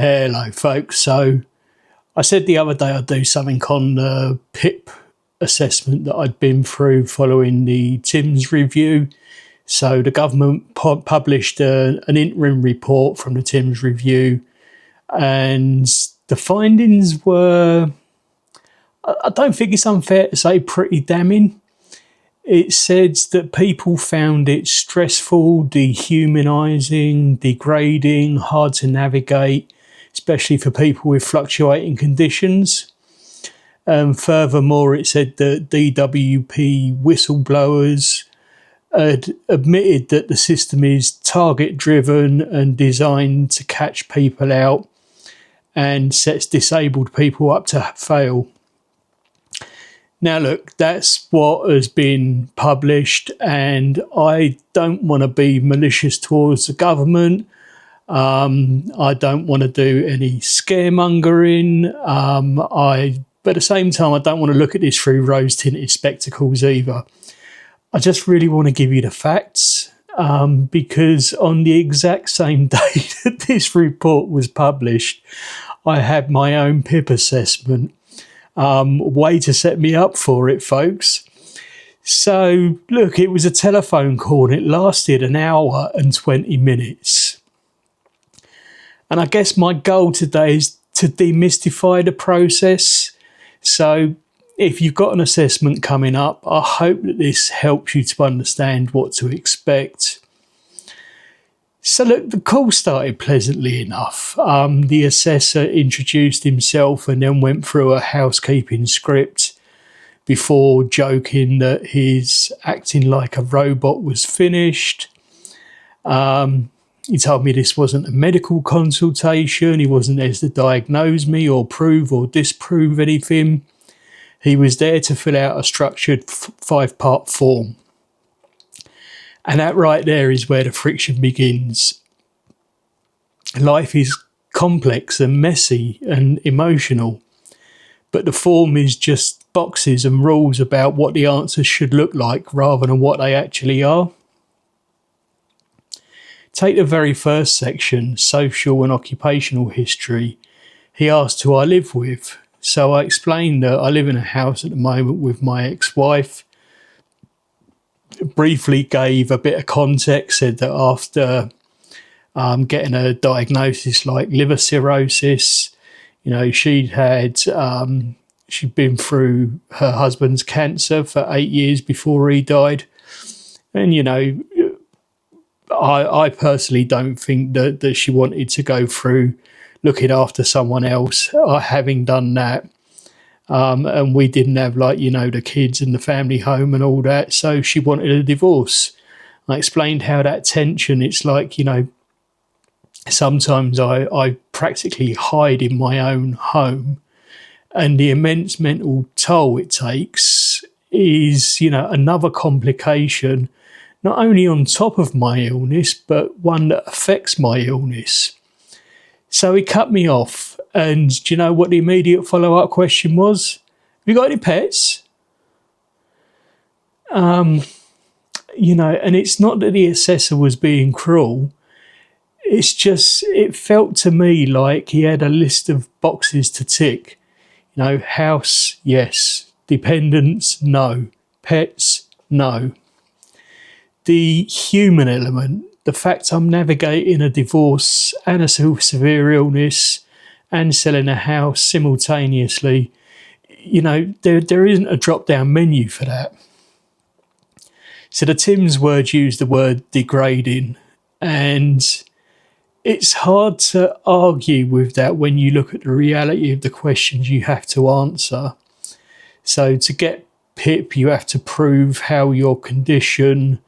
Hello folks, so I said the other day I'd do something on the PIP assessment that I'd been through following the Timms review. So the government published an interim report from the Timms review, and the findings were, I don't think it's unfair to say, pretty damning. It said that people found it stressful, dehumanising, degrading, hard to navigate, especially for people with fluctuating conditions. Furthermore, it said that DWP whistleblowers had admitted that the system is target-driven and designed to catch people out and sets disabled people up to fail. Now look, that's what has been published, and I don't want to be malicious towards the government. I don't want to do any scaremongering. But at the same time, I don't want to look at this through rose-tinted spectacles either. I just really want to give you the facts, because on the exact same day that this report was published, I had my own PIP assessment. Way to set me up for it, folks. So, look, it was a telephone call and it lasted an hour and 20 minutes. And I guess my goal today is to demystify the process. So, if you've got an assessment coming up, I hope that this helps you to understand what to expect. So look, the call started pleasantly enough. The assessor introduced himself and then went through a housekeeping script before joking that his acting like a robot was finished. He told me this wasn't a medical consultation. He wasn't there to diagnose me or prove or disprove anything. He was there to fill out a structured 5-part form. And that right there is where the friction begins. Life is complex and messy and emotional, but the form is just boxes and rules about what the answers should look like rather than what they actually are. Take the very first section, social and occupational history. He asked who I live with. So I explained that I live in a house at the moment with my ex-wife. Briefly gave a bit of context, said that after getting a diagnosis like liver cirrhosis, she'd been through her husband's cancer for 8 years before he died. And, I personally don't think that she wanted to go through looking after someone else, having done that. And we didn't have the kids and the family home and all that. So she wanted a divorce. I explained how that tension, it's like, sometimes I practically hide in my own home, and the immense mental toll it takes is, another complication, not only on top of my illness, but one that affects my illness. So he cut me off, and do you know what the immediate follow-up question was? Have you got any pets? And it's not that the assessor was being cruel. It's just, it felt to me like he had a list of boxes to tick. House, yes. Dependents, no. Pets, no. The human element, the fact I'm navigating a divorce and a severe illness and selling a house simultaneously, there isn't a drop-down menu for that. So the Timms words use the word degrading, and it's hard to argue with that when you look at the reality of the questions you have to answer. So to get PIP, you have to prove how your condition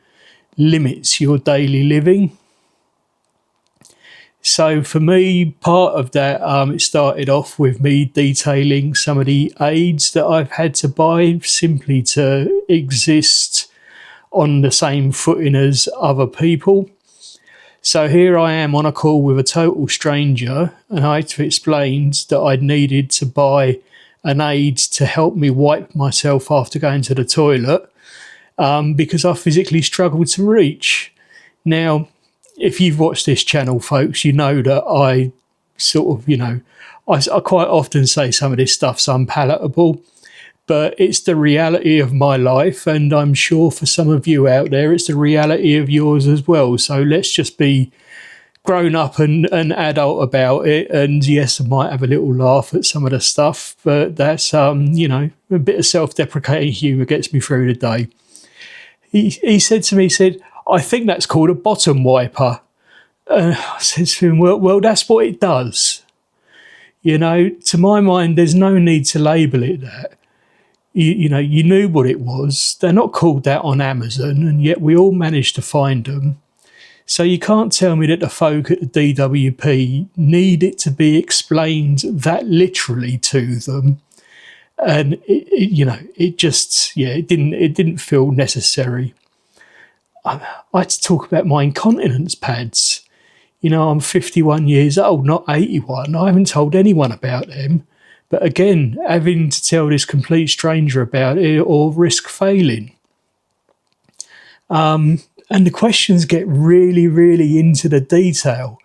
limits your daily living. So for me, part of that, it started off with me detailing some of the aids that I've had to buy simply to exist on the same footing as other people. So here I am on a call with a total stranger, and I had to explain that I'd needed to buy an aid to help me wipe myself after going to the toilet, because I physically struggled to reach. Now, if you've watched this channel, folks, you know that I sort of, I quite often say some of this stuff's unpalatable, but it's the reality of my life, and I'm sure for some of you out there, it's the reality of yours as well. So let's just be grown up and adult about it. And yes, I might have a little laugh at some of the stuff, but that's, a bit of self-deprecating humour gets me through the day. He said to me, I think that's called a bottom wiper. I said to him, well, that's what it does. To my mind, there's no need to label it that. You knew what it was. They're not called that on Amazon, and yet we all managed to find them. So you can't tell me that the folk at the DWP need it to be explained that literally to them. And it didn't feel necessary. I had to talk about my incontinence pads. I'm 51 years old, not 81. I haven't told anyone about them. But again, having to tell this complete stranger about it or risk failing. And the questions get really, really into the detail.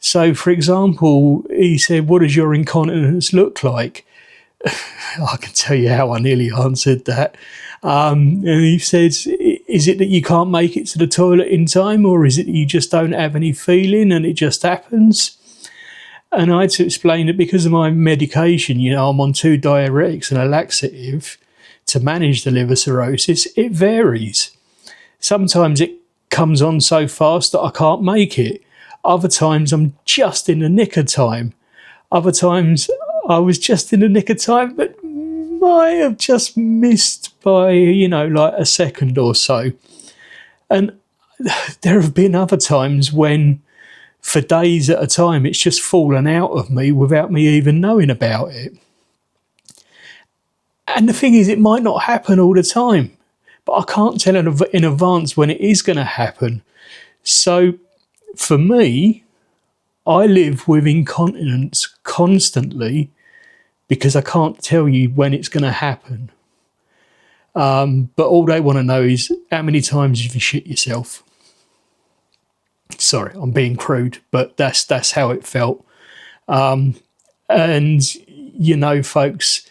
So, for example, he said, what does your incontinence look like? I can tell you how I nearly answered that. And he says, is it that you can't make it to the toilet in time, or is it that you just don't have any feeling and it just happens? And I had to explain that because of my medication, I'm on 2 diuretics and a laxative to manage the liver cirrhosis, it varies. Sometimes it comes on so fast that I can't make it. Other times I'm just in the nick of time. Other times I was just in the nick of time, but might have just missed by, like a second or so. And there have been other times when, for days at a time, it's just fallen out of me without me even knowing about it. And the thing is, it might not happen all the time, but I can't tell in advance when it is going to happen. So for me, I live with incontinence constantly because I can't tell you when it's going to happen. But all they want to know is how many times have you shit yourself? Sorry, I'm being crude, but that's how it felt. And, folks,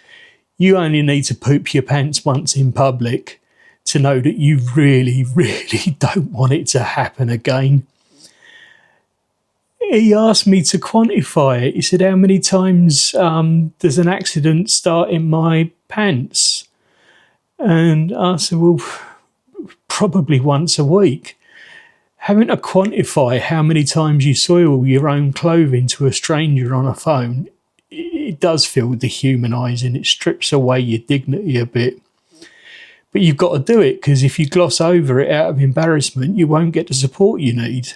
you only need to poop your pants once in public to know that you really, really don't want it to happen again. He asked me to quantify it. He said, how many times does an accident start in my pants? And I said, well, probably once a week. Having to quantify how many times you soil your own clothing to a stranger on a phone, it does feel dehumanising. It strips away your dignity a bit. But you've got to do it, because if you gloss over it out of embarrassment, you won't get the support you need.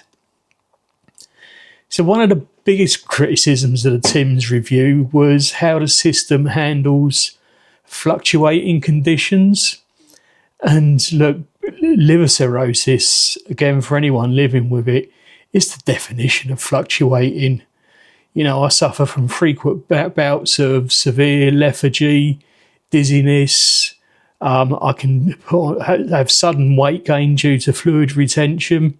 So one of the biggest criticisms of the Timms review was how the system handles fluctuating conditions. And look, liver cirrhosis, again, for anyone living with it, is the definition of fluctuating. I suffer from frequent bouts of severe lethargy, dizziness. I can have sudden weight gain due to fluid retention.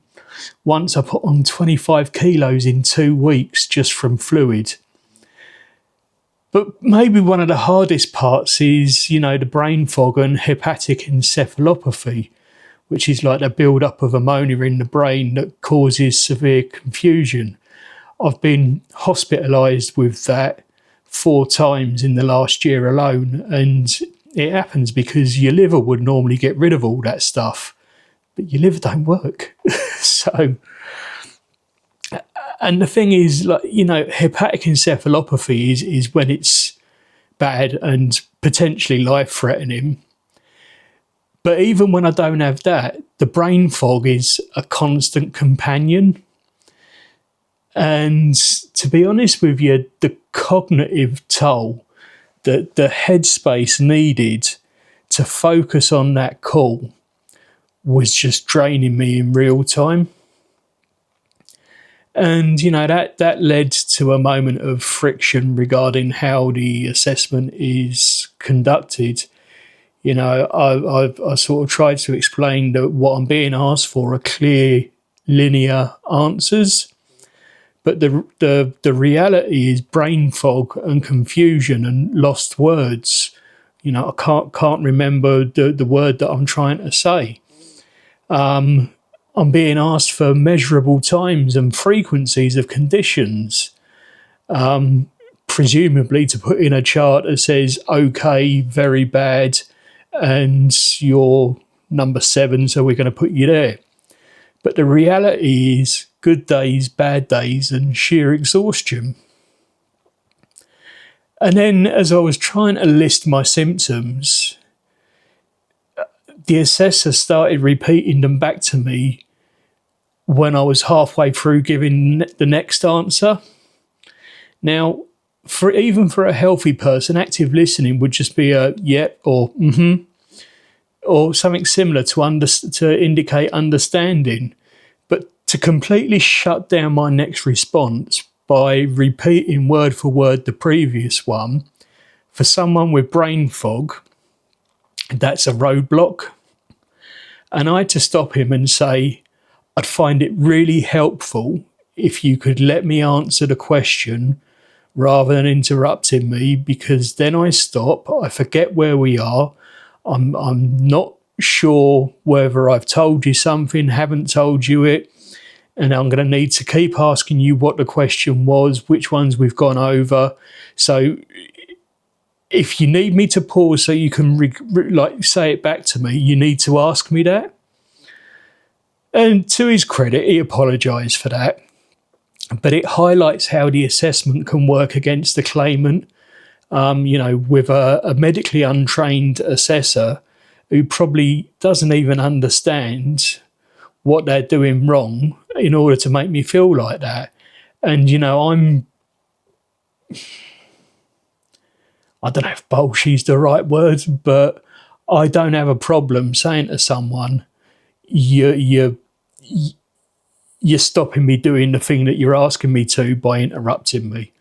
Once I put on 25 kilos in 2 weeks just from fluid. But maybe one of the hardest parts is, the brain fog and hepatic encephalopathy, which is like the build-up of ammonia in the brain that causes severe confusion. I've been hospitalised with that 4 times in the last year alone, and it happens because your liver would normally get rid of all that stuff, but your liver don't work. So, and the thing is, hepatic encephalopathy is when it's bad and potentially life-threatening. But even when I don't have that, the brain fog is a constant companion. And to be honest with you, the cognitive toll, the headspace needed to focus on that call was just draining me in real time. And, that led to a moment of friction regarding how the assessment is conducted. I sort of tried to explain that what I'm being asked for are clear, linear answers. But the reality is brain fog and confusion and lost words. You know, I can't remember the word that I'm trying to say. I'm being asked for measurable times and frequencies of conditions, presumably to put in a chart that says okay, very bad, and you're number 7, so we're going to put you there. But the reality is good days, bad days, and sheer exhaustion. And then as I was trying to list my symptoms, the assessor started repeating them back to me when I was halfway through giving the next answer. Now, even for a healthy person, active listening would just be a yep or mm-hmm, or something similar to indicate understanding. But to completely shut down my next response by repeating word for word the previous one, for someone with brain fog, that's a roadblock. And I had to stop him and say, I'd find it really helpful if you could let me answer the question rather than interrupting me, because then I stop, I forget where we are, I'm not sure whether I've told you something, haven't told you it, and I'm going to need to keep asking you what the question was, which ones we've gone over. So if you need me to pause so you can say it back to me, you need to ask me that. And to his credit, he apologised for that. But it highlights how the assessment can work against the claimant. With a medically untrained assessor who probably doesn't even understand what they're doing wrong in order to make me feel like that. And, I don't know if bullshit's the right word, but I don't have a problem saying to someone, you're stopping me doing the thing that you're asking me to by interrupting me.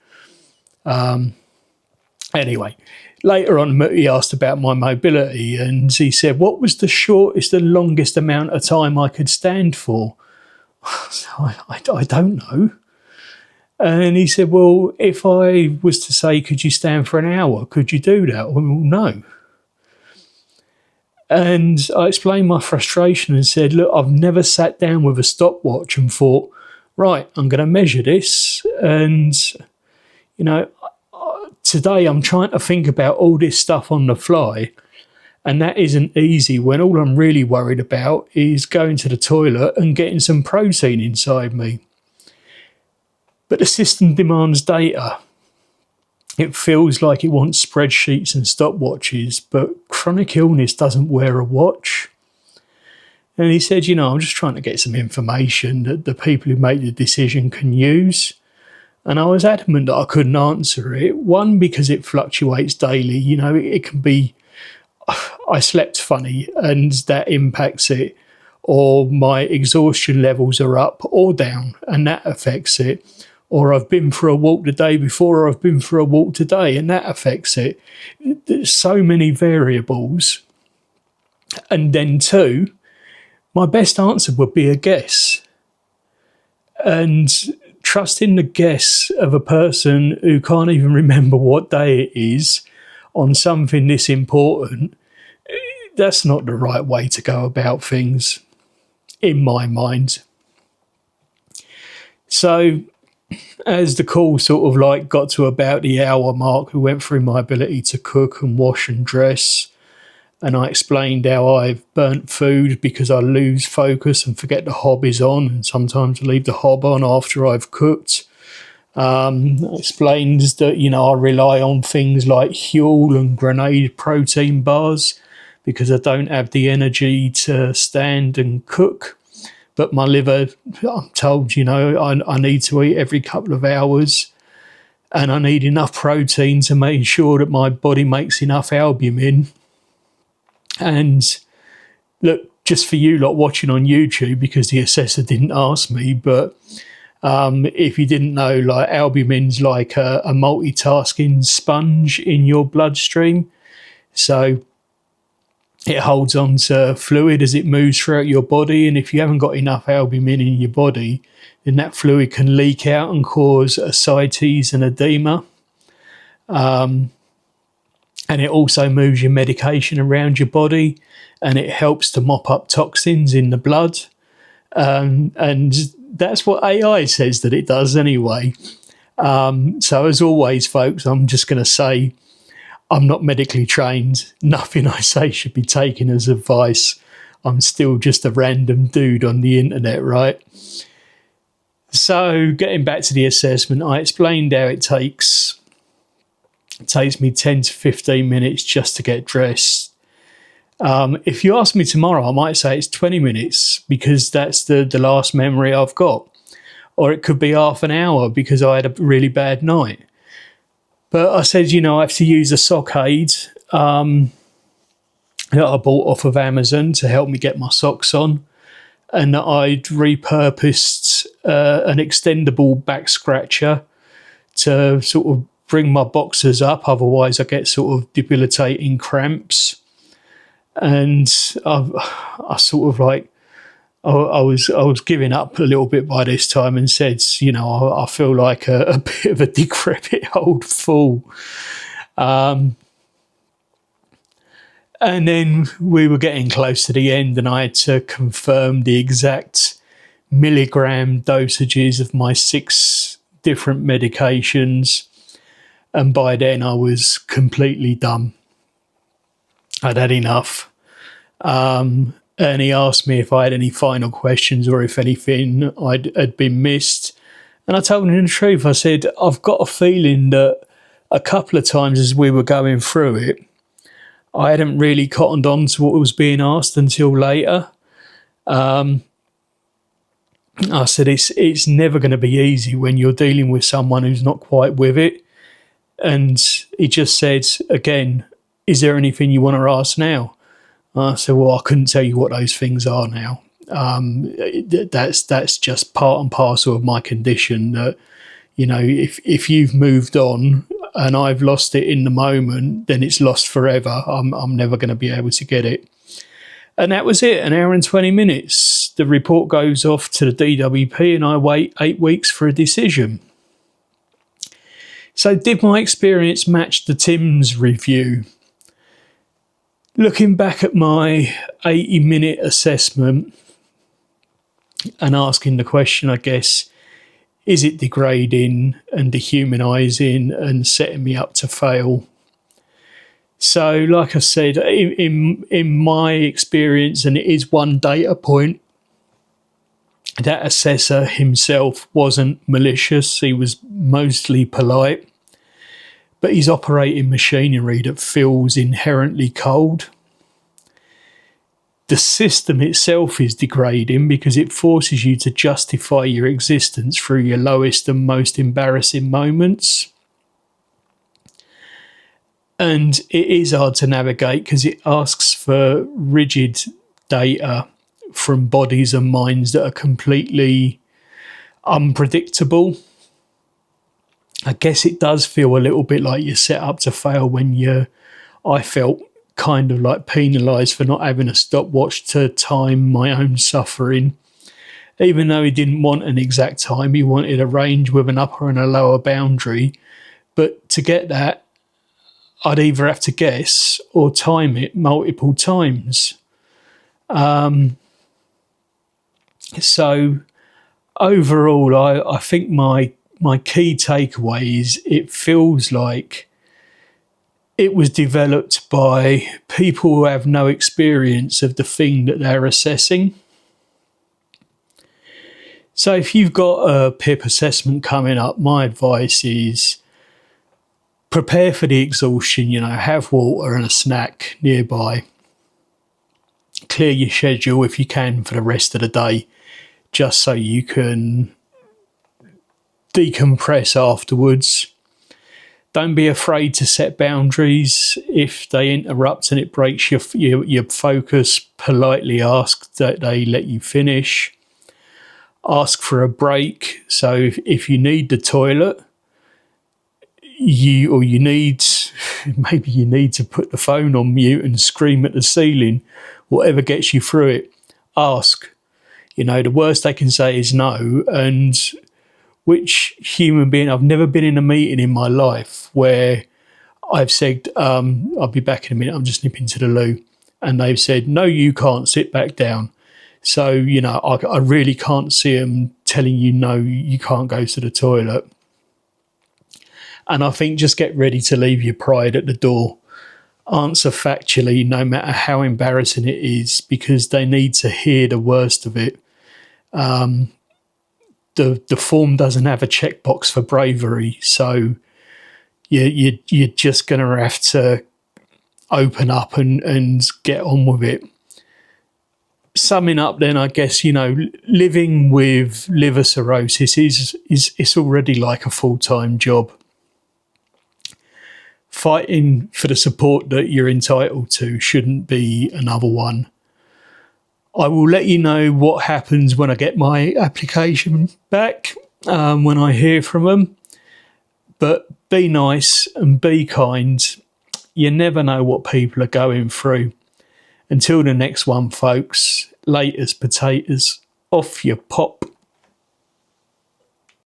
Anyway, later on, he asked about my mobility, and he said, what was the longest amount of time I could stand for? So I don't know. And he said, well, if I was to say, could you stand for an hour? Could you do that? Well, no. And I explained my frustration and said, look, I've never sat down with a stopwatch and thought, right, I'm going to measure this. And, today I'm trying to think about all this stuff on the fly. And that isn't easy when all I'm really worried about is going to the toilet and getting some protein inside me. But the system demands data. It feels like it wants spreadsheets and stopwatches, but chronic illness doesn't wear a watch. And he said, I'm just trying to get some information that the people who make the decision can use. And I was adamant that I couldn't answer it. One, because it fluctuates daily. It can be, I slept funny and that impacts it. Or my exhaustion levels are up or down and that affects it. Or I've been for a walk the day before, or I've been for a walk today, and that affects it. There's so many variables. And then 2, my best answer would be a guess. And trusting the guess of a person who can't even remember what day it is on something this important, that's not the right way to go about things, in my mind. So, as the call sort of got to about the hour mark, we went through my ability to cook and wash and dress. And I explained how I've burnt food because I lose focus and forget the hob is on. And sometimes I leave the hob on after I've cooked. I explained that, I rely on things like Huel and Grenade protein bars because I don't have the energy to stand and cook. But my liver, I'm told, I need to eat every couple of hours and I need enough protein to make sure that my body makes enough albumin. And look, just for you lot watching on YouTube, because the assessor didn't ask me, but if you didn't know, albumin's like a multitasking sponge in your bloodstream. So It holds on to fluid as it moves throughout your body, and if you haven't got enough albumin in your body, then that fluid can leak out and cause ascites and edema. And it also moves your medication around your body, and it helps to mop up toxins in the blood. And that's what AI says that it does anyway. So as always, folks, I'm just going to say I'm not medically trained. Nothing I say should be taken as advice. I'm still just a random dude on the internet, right? So getting back to the assessment, I explained how it takes me 10 to 15 minutes just to get dressed. If you ask me tomorrow, I might say it's 20 minutes because that's the last memory I've got. Or it could be half an hour because I had a really bad night. But I said, I have to use a sock aid that I bought off of Amazon to help me get my socks on. And that I'd repurposed an extendable back scratcher to sort of bring my boxers up. Otherwise, I get sort of debilitating cramps. And I sort of like, I was giving up a little bit by this time and said, I feel like a bit of a decrepit old fool. And then we were getting close to the end and I had to confirm the exact milligram dosages of my 6 different medications. And by then I was completely done. I'd had enough. And he asked me if I had any final questions or if anything had been missed. And I told him the truth. I said, I've got a feeling that a couple of times as we were going through it, I hadn't really cottoned on to what was being asked until later. I said, it's never going to be easy when you're dealing with someone who's not quite with it. And he just said, again, is there anything you want to ask now? I said, well, I couldn't tell you what those things are now. That's just part and parcel of my condition that, if you've moved on and I've lost it in the moment, then it's lost forever. I'm never going to be able to get it. And that was it, 1 hour and 20 minutes. The report goes off to the DWP and I wait 8 weeks for a decision. So did my experience match the Timms review? Looking back at my 80-minute assessment and asking the question, I guess, is it degrading and dehumanising and setting me up to fail? So, like I said, in my experience, and it is one data point, that assessor himself wasn't malicious. He was mostly polite. But he's operating machinery that feels inherently cold. The system itself is degrading because it forces you to justify your existence through your lowest and most embarrassing moments. And it is hard to navigate because it asks for rigid data from bodies and minds that are completely unpredictable. I guess it does feel a little bit like you're set up to fail when I felt kind of like penalised for not having a stopwatch to time my own suffering. Even though he didn't want an exact time, he wanted a range with an upper and a lower boundary. But to get that, I'd either have to guess or time it multiple times. So overall, I think my key takeaway is it feels like it was developed by people who have no experience of the thing that they're assessing. So if you've got a PIP assessment coming up, my advice is prepare for the exhaustion, have water and a snack nearby. Clear your schedule if you can for the rest of the day, just so you can decompress afterwards. Don't be afraid to set boundaries. If they interrupt and it breaks your focus, politely ask that they let you finish. Ask for a break. So if you need the toilet, you need maybe you need to put the phone on mute and scream at the ceiling, whatever gets you through it. Ask. You know, the worst they can say is no. And which human being, I've never been in a meeting in my life where I've said, I'll be back in a minute, I'm just nipping to the loo. And they've said, no, you can't, sit back down. So, you know, I really can't see them telling you, no, you can't go to the toilet. And I think just get ready to leave your pride at the door. Answer factually, no matter how embarrassing it is, because they need to hear the worst of it. The form doesn't have a checkbox for bravery, so you're just going to have to open up and get on with it. Summing up then, I guess, you know, living with liver cirrhosis is it's already like a full-time job. Fighting for the support that you're entitled to shouldn't be another one. I will let you know what happens when I get my application back, when I hear from them. But be nice and be kind. You never know what people are going through. Until the next one, folks, laters potatoes, off your pop.